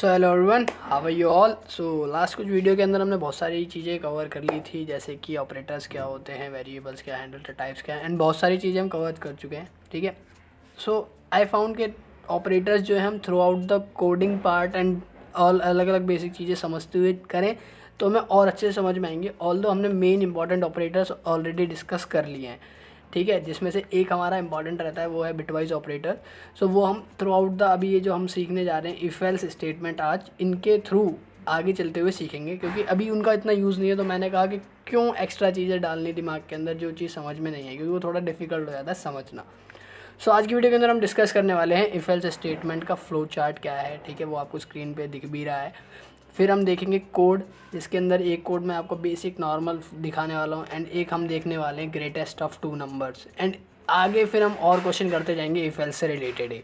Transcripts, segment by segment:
So hello everyone, how are you all. So last कुछ video के अंदर हमने बहुत सारी चीज़ें कवर कर ली थी, जैसे कि ऑपरेटर्स क्या होते हैं, वेरिएबल्स क्या, हैंडल टाइप्स क्या है, एंड बहुत सारी चीज़ें हम कवर कर चुके हैं। ठीक है, सो आई फाउंड के ऑपरेटर्स जो है हम through out the coding part and all अलग अलग बेसिक चीज़ें समझते हुए करें तो हमें और अच्छे से समझ में आएंगे। ऑल्दो हमने main important operators already discuss कर लिए हैं, ठीक है, जिसमें से एक हमारा इंपॉर्टेंट रहता है वो है बिटवाइज ऑपरेटर। सो वो हम थ्रू आउट द अभी ये जो हम सीखने जा रहे हैं इफ एल्स स्टेटमेंट, आज इनके थ्रू आगे चलते हुए सीखेंगे, क्योंकि अभी उनका इतना यूज़ नहीं है। तो मैंने कहा कि क्यों एक्स्ट्रा चीज़ें डालनी दिमाग के अंदर जो चीज़ समझ में नहीं है, क्योंकि वो थोड़ा डिफिकल्ट हो जाता है समझना। सो आज की वीडियो के अंदर हम डिस्कस करने वाले हैं इफ एल्स स्टेटमेंट का फ्लो चार्ट क्या है। ठीक है, वो आपको स्क्रीन पे दिख भी रहा है। फिर हम देखेंगे कोड, जिसके अंदर एक कोड मैं आपको बेसिक नॉर्मल दिखाने वाला हूँ एंड एक हम देखने वाले हैं greatest of two numbers, and आगे फिर हम और क्वेश्चन करते जाएंगे इफ एल्स से रिलेटेड ही।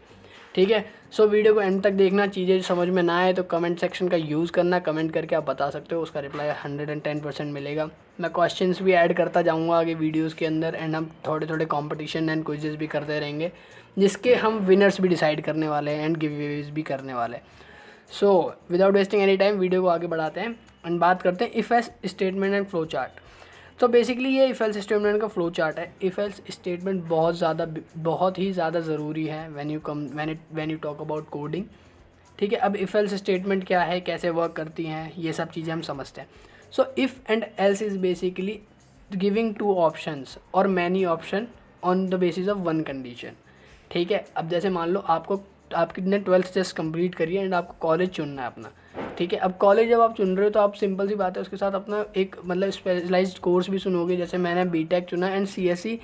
ठीक है, सो वीडियो को एंड तक देखना। चीज़ें समझ में ना आए तो कमेंट सेक्शन का यूज़ करना, कमेंट करके आप बता सकते हो, उसका रिप्लाई 110% मिलेगा। मैं क्वेश्चंस भी ऐड करता जाऊंगा आगे वीडियोस के अंदर, एंड हम थोड़े थोड़े कंपटीशन एंड क्विजेस भी करते रहेंगे, जिसके हम विनर्स भी डिसाइड करने वाले हैं एंड गिवअवेज भी करने वाले हैं। So without wasting any time video को आगे बढ़ाते हैं एंड बात करते हैं if else statement and flow chart. तो बेसिकली ये इफ एल्स स्टेटमेंट का फ्लो चार्ट है। इफ एल्स स्टेटमेंट बहुत ही ज़्यादा ज़रूरी है when you talk about coding. ठीक है, अब इफ एल्स स्टेटमेंट क्या है, कैसे वर्क करती हैं, ये सब चीज़ें हम समझते हैं। So if and else is basically giving two options और many option on the basis of one condition. ठीक है, अब जैसे मान लो आपने 12th जस्ट कंप्लीट करी है एंड आपको कॉलेज चुनना है अपना। ठीक है, अब कॉलेज जब आप चुन रहे हो तो आप सिंपल सी बात है उसके साथ अपना एक मतलब स्पेशलाइज्ड कोर्स भी सुनोगे। जैसे मैंने बीटेक चुना एंड सीएससी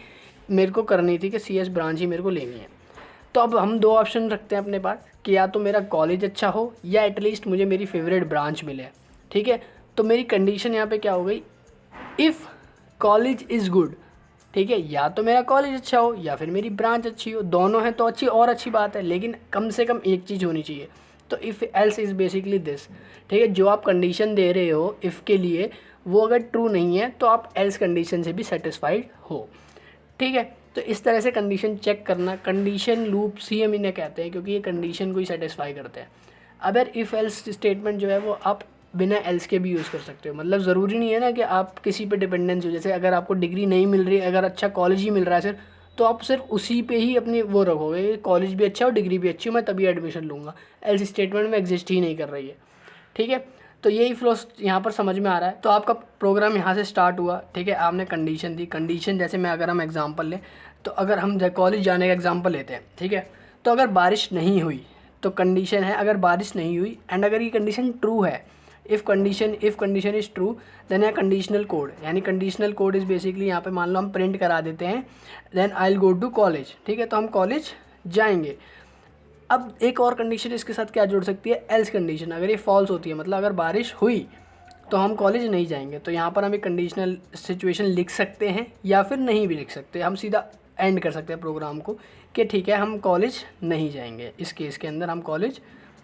मेरे को करनी थी कि सीएस ब्रांच ही मेरे को लेनी है। तो अब हम दो ऑप्शन रखते हैं अपने पास कि या तो मेरा कॉलेज अच्छा हो या एटलीस्ट मुझे मेरी फेवरेट ब्रांच मिले। ठीक है, तो मेरी कंडीशन यहाँ पे क्या हो गई, इफ़ कॉलेज इज़ गुड। ठीक है, या तो मेरा कॉलेज अच्छा हो या फिर मेरी ब्रांच अच्छी हो, दोनों हैं तो अच्छी और अच्छी बात है, लेकिन कम से कम एक चीज़ होनी चाहिए। तो if else is basically this. ठीक है, जो आप कंडीशन दे रहे हो इफ़ के लिए, वो अगर ट्रू नहीं है तो आप एल्स कंडीशन से भी सेटिस्फाइड हो। ठीक है, तो इस तरह से कंडीशन चेक करना, कंडीशन लूप CM इन्हें कहते हैं, क्योंकि ये कंडीशन को ही सेटिस्फाई करते हैं। अगर इफ़ एल्स स्टेटमेंट जो है वो आप बिना एल्स के भी यूज़ कर सकते हो। मतलब ज़रूरी नहीं है ना कि आप किसी पे डिपेंडेंस हो। जैसे अगर आपको डिग्री नहीं मिल रही, अगर अच्छा कॉलेज ही मिल रहा है सिर्फ, तो आप सिर्फ उसी पे ही अपनी वो रखोगे, कॉलेज भी अच्छा हो डिग्री भी अच्छी हो, मैं तभी एडमिशन लूँगा। एल्स स्टेटमेंट में एग्जिस्ट ही नहीं कर रही है। ठीक है, तो यही फ्लो यहाँ पर समझ में आ रहा है। तो आपका प्रोग्राम यहाँ से स्टार्ट हुआ। ठीक है, आपने कंडीशन दी। कंडीशन जैसे मैं अगर हम एग्जांपल लें, तो अगर हम कॉलेज जाने का एग्जांपल लेते हैं, ठीक है, तो अगर बारिश नहीं हुई तो कंडीशन है अगर बारिश नहीं हुई, एंड अगर ये कंडीशन ट्रू है, if condition is true, then है कंडीशनल कोड। यानी कंडीशनल कोड इज़ बेसिकली यहाँ पे मान लो हम प्रिंट करा देते हैं, then I will go to college. ठीक है, तो हम कॉलेज जाएंगे। अब एक और कंडीशन इसके साथ क्या जुड़ सकती है, एल्स कंडीशन। अगर ये फॉल्स होती है, मतलब अगर बारिश हुई तो हम कॉलेज नहीं जाएंगे। तो यहाँ पर हम एक कंडीशनल सिचुएशन लिख सकते हैं या फिर नहीं भी लिख सकते। हम सीधा एंड कर सकते हैं प्रोग्राम को कि ठीक है हम कॉलेज नहीं जाएंगे, इस केस के अंदर हम कॉलेज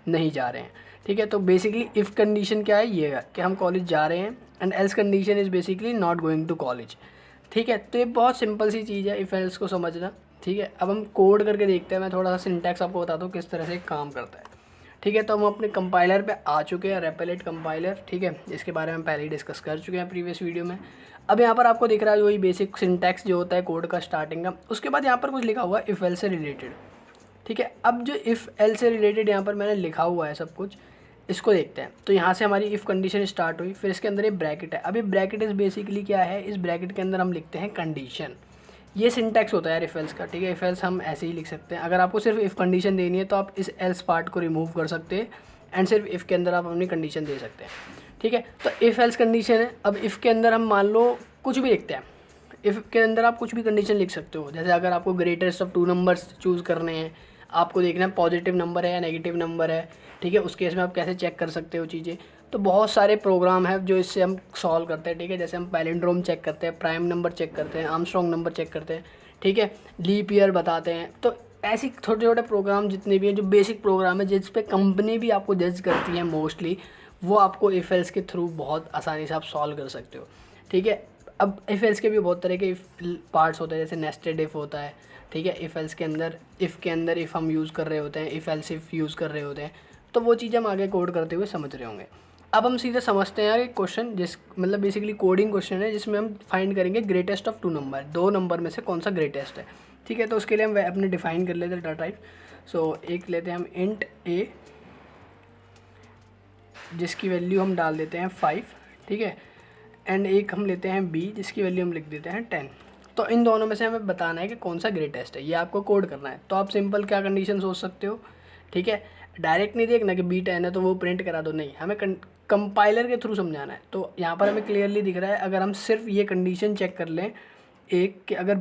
नहीं जा रहे हैं। ठीक है, तो बेसिकली इफ़ कंडीशन क्या है, ये है कि हम कॉलेज जा रहे हैं, and else condition is basically not going to college. ठीक है, तो ये बहुत सिंपल सी चीज़ है इफ़ एल्स को समझना। ठीक है, अब हम कोड करके देखते हैं। मैं थोड़ा सा सिंटैक्स आपको बताता हूँ किस तरह से काम करता है। ठीक है, तो हम अपने कंपाइलर पे आ चुके हैं, रेपेलेट कंपाइलर। ठीक है, इसके बारे में पहले ही डिस्कस कर चुके हैं प्रीवियस वीडियो में। अब यहाँ पर आपको दिख रहा है वही बेसिक सिंटैक्स जो होता है कोड का स्टार्टिंग का। उसके बाद यहाँ पर कुछ लिखा हुआ है इफ़ एल से रिलेटेड। ठीक है, अब जो इफ़ एल से रिलेटेड यहाँ पर मैंने लिखा हुआ है सब कुछ, इसको देखते हैं। तो यहाँ से हमारी इफ़ कंडीशन स्टार्ट हुई, फिर इसके अंदर ये ब्रैकेट है। अब ये ब्रैकेट इज़ बेसिकली क्या है, इस ब्रैकेट के अंदर हम लिखते हैं कंडीशन। ये सिंटैक्स होता है यार इफ़ एल्स का। ठीक है, इफ़ एल्स हम ऐसे ही लिख सकते हैं। अगर आपको सिर्फ इफ़ कंडीशन देनी है तो आप इस एल्स पार्ट को रिमूव कर सकते हैं एंड सिर्फ इफ़ के अंदर आप अपनी कंडीशन दे सकते हैं। ठीक है, तो इफ़ एल्स कंडीशन है। अब इफ़ के अंदर हम मान लो कुछ भी लिखते हैं। इफ़ के अंदर आप कुछ भी कंडीशन लिख सकते हो। जैसे अगर आपको greatest of two numbers choose करने हैं, आपको देखना है पॉजिटिव नंबर है या नेगेटिव नंबर है। ठीक है, उस केस में आप कैसे चेक कर सकते हो चीज़ें। तो बहुत सारे प्रोग्राम हैं जो इससे हम सॉल्व करते हैं। ठीक है, जैसे हम पैलिंड्रोम चेक करते हैं, प्राइम नंबर चेक करते हैं, आर्मस्ट्रॉन्ग नंबर चेक करते हैं। ठीक है, लीप ईयर बताते हैं। तो ऐसी छोटे छोटे प्रोग्राम जितने भी हैं, जो बेसिक प्रोग्राम है जिस पे कंपनी भी आपको जज करती है मोस्टली, वो आपको इफ़ एल्स के थ्रू बहुत आसानी से आप सॉल्व कर सकते हो। ठीक है, अब इफ़ एल्स के भी बहुत तरह के पार्ट्स होते हैं, जैसे नेस्टेड इफ़ होता है। ठीक है, इफ़ एल्स के अंदर इफ़ हम यूज़ कर रहे होते हैं, इफ़ एल्स इफ़ यूज़ कर रहे होते हैं, तो वो चीज़ हम आगे कोड करते हुए समझ रहे होंगे। अब हम सीधे समझते हैं यार एक क्वेश्चन जिस मतलब बेसिकली कोडिंग क्वेश्चन है जिसमें हम फाइंड करेंगे ग्रेटेस्ट ऑफ 2 नंबर, 2 नंबर में से कौन सा ग्रेटेस्ट है। ठीक है, तो उसके लिए हम अपने डिफाइन कर लेते हैं डाटा टाइप। सो एक लेते हैं हम इंट a जिसकी वैल्यू हम डाल देते हैं 5, ठीक है, एंड एक हम लेते हैं b जिसकी वैल्यू हम लिख देते हैं 10। तो इन दोनों में से हमें बताना है कि कौन सा ग्रेटेस्ट है, ये आपको कोड करना है। तो आप सिंपल क्या कंडीशन सोच सकते हो, ठीक है, डायरेक्ट नहीं देखना कि b 10 है तो वो प्रिंट करा दो, नहीं, हमें कंपाइलर के थ्रू समझाना है। तो यहाँ पर हमें क्लियरली दिख रहा है, अगर हम सिर्फ ये कंडीशन चेक कर लें एक कि अगर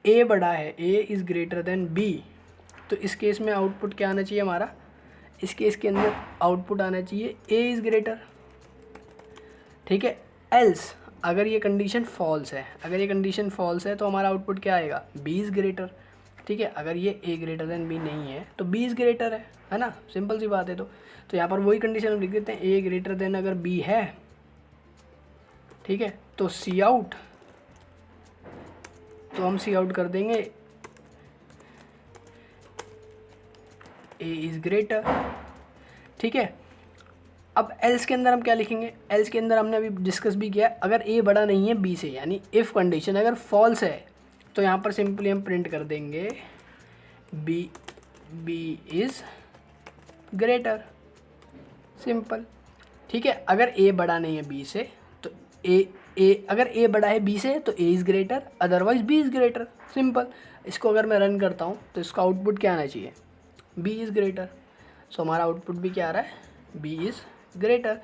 a बड़ा है, a is greater than b, तो इस केस में आउटपुट क्या आना चाहिए हमारा, इस केस के अंदर आउटपुट आना चाहिए a इज़ ग्रेटर, ठीक है। एल्स अगर ये कंडीशन फॉल्स है, अगर ये कंडीशन फॉल्स है तो हमारा आउटपुट क्या आएगा, b इज़ ग्रेटर, ठीक है। अगर ये a ग्रेटर देन b नहीं है तो b इज़ ग्रेटर है ना, सिंपल सी बात है। तो यहाँ पर वही कंडीशन हम लिख देते हैं, a ग्रेटर देन अगर b है, ठीक है, तो सी आउट, तो हम सी आउट कर देंगे a इज़ ग्रेटर, ठीक है। अब एल्स के अंदर हम क्या लिखेंगे, एल्स के अंदर हमने अभी डिस्कस भी किया, अगर a बड़ा नहीं है b से, यानी इफ़ कंडीशन अगर फॉल्स है तो यहाँ पर सिंपली हम प्रिंट कर देंगे b इज़ ग्रेटर, सिंपल, ठीक है। अगर a बड़ा नहीं है b से तो अगर a बड़ा है b से तो a is greater, otherwise b is greater, simple. इसको अगर मैं रन करता हूँ तो इसका आउटपुट क्या आना चाहिए, b इज़ ग्रेटर। सो हमारा आउटपुट भी क्या आ रहा है, b इज़ ग्रेटर।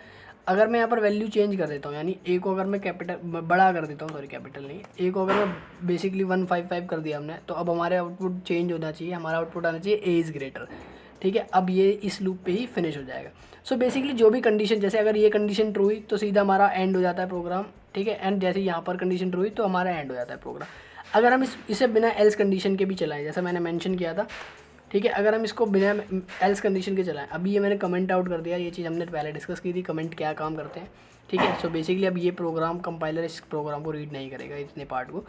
अगर मैं यहाँ पर वैल्यू चेंज कर देता हूँ, यानी a को अगर मैं कैपिटल बड़ा कर देता हूँ, सॉरी कैपिटल नहीं, a को अगर मैं बेसिकली 155 कर दिया हमने, तो अब हमारे आउटपुट चेंज होना चाहिए, हमारा आउटपुट आना चाहिए a इज़ ग्रेटर, ठीक है। अब ये इस लूप पे ही फिनिश हो जाएगा। सो बेसिकली जो भी कंडीशन, जैसे अगर ये कंडीशन ट्रू हुई तो सीधा हमारा एंड हो जाता है प्रोग्राम, ठीक है, एंड जैसे यहाँ पर कंडीशन ट्रू हुई तो हमारा एंड हो जाता है प्रोग्राम। अगर हम इसे बिना एल्स कंडीशन के भी चलाएं, जैसा मैंने मेंशन किया था, ठीक है, अगर हम इसको बिना एल्स कंडीशन के चलाएं, अभी ये मैंने कमेंट आउट कर दिया, ये चीज़ हमने पहले डिस्कस की थी, कमेंट क्या काम करते हैं, ठीक है। सो बेसिकली अब ये प्रोग्राम कंपाइलर इस प्रोग्राम को रीड नहीं करेगा, इतने पार्ट को।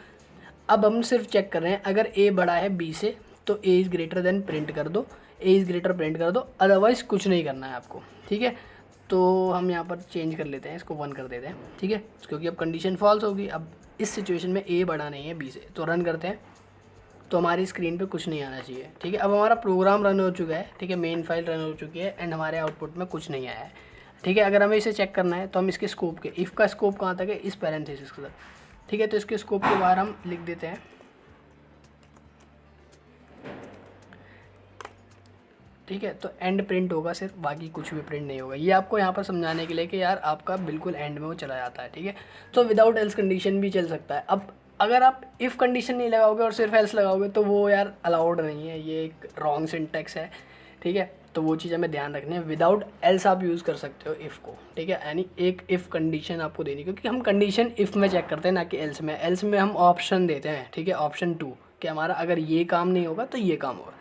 अब हम सिर्फ चेक कर रहे हैं, अगर a बड़ा है b से तो a is greater than print कर दो, a इज़ ग्रेटर प्रिंट कर दो, अदरवाइज़ कुछ नहीं करना है आपको, ठीक है। तो हम यहाँ पर चेंज कर लेते हैं, इसको 1 कर देते हैं, ठीक है, क्योंकि अब कंडीशन फॉल्स होगी। अब इस सिचुएशन में a बड़ा नहीं है b से, तो रन करते हैं, तो हमारी स्क्रीन पे कुछ नहीं आना चाहिए, ठीक है। अब हमारा प्रोग्राम रन हो चुका है, ठीक है, मेन फाइल रन हो चुकी है, एंड हमारे आउटपुट में कुछ नहीं आया है, ठीक है। अगर हमें इसे चेक करना है तो हम इसके स्कोप के, इफ़ का स्कोप कहाँ तक है, इस पैरेंथेसिस के तक, ठीक है। तो इसके स्कोप के बाहर हम लिख देते हैं, ठीक है, तो एंड प्रिंट होगा सिर्फ, बाकी कुछ भी प्रिंट नहीं होगा। ये आपको यहाँ पर समझाने के लिए कि यार आपका बिल्कुल एंड में वो चला जाता है, ठीक है। तो विदाउट एल्स कंडीशन भी चल सकता है। अब अगर आप इफ़ कंडीशन नहीं लगाओगे और सिर्फ एल्स लगाओगे तो वो यार अलाउड नहीं है, ये एक रॉन्ग सिंटैक्स है, ठीक है। तो वो चीज़ हमें ध्यान रखनी है, विदाउट एल्स आप यूज़ कर सकते हो इफ़ को, ठीक है, यानी एक इफ़ कंडीशन आपको देनी, क्योंकि हम कंडीशन इफ़ में चेक करते हैं ना कि एल्स में। एल्स में हम ऑप्शन देते हैं, ठीक है, ऑप्शन 2 कि हमारा अगर ये काम नहीं होगा तो ये काम होगा,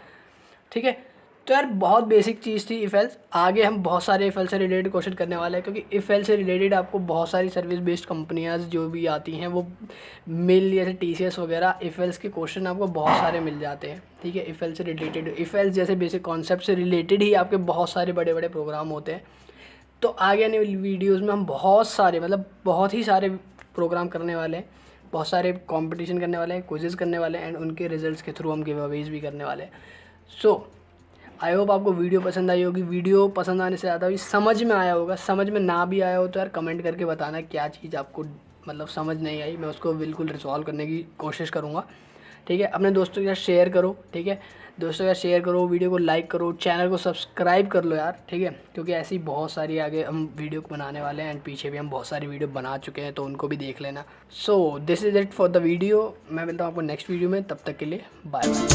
ठीक है। तो यार बहुत बेसिक चीज़ थी इफ़ एल्स। आगे हम बहुत सारे इफ़ एल्स से रिलेटेड क्वेश्चन करने वाले हैं, क्योंकि इफ़ एल्स से रिलेटेड आपको बहुत सारी सर्विस बेस्ड कंपनियां जो भी आती हैं वो मेनली जैसे TCS वगैरह, इफ़ एल्स के क्वेश्चन आपको बहुत सारे मिल जाते हैं, ठीक है। इफ़ एल्स से रिलेटेड, इफ़ एल्स जैसे बेसिक कॉन्सेप्ट से रिलेटेड ही आपके बहुत सारे बड़े बड़े प्रोग्राम होते हैं। तो आगे आने वाली वीडियोज़ में हम बहुत सारे, मतलब बहुत ही सारे प्रोग्राम करने वाले हैं, बहुत सारे कॉम्पिटिशन करने वाले हैं, क्विज़ेस करने वाले हैं, एंड उनके रिजल्ट्स के थ्रू हम गिव अवेज भी करने वाले हैं। सो आई होप आपको वीडियो पसंद आई होगी। वीडियो पसंद आने से ज़्यादा भी समझ में आया होगा। समझ में ना भी आया हो तो यार कमेंट करके बताना क्या चीज़ आपको मतलब समझ नहीं आई, मैं उसको बिल्कुल रिजॉल्व करने की कोशिश करूँगा, ठीक है। अपने दोस्तों के साथ शेयर करो, ठीक है, दोस्तों के साथ शेयर करो, वीडियो को लाइक करो, चैनल को सब्सक्राइब कर लो यार, ठीक है, क्योंकि ऐसी बहुत सारी आगे हम वीडियो बनाने वाले हैं, एंड पीछे भी हम बहुत सारी वीडियो बना चुके हैं, तो उनको भी देख लेना। So this is it for the video. मैं मिलता हूँ आपको नेक्स्ट वीडियो में, तब तक के लिए बाय बाय।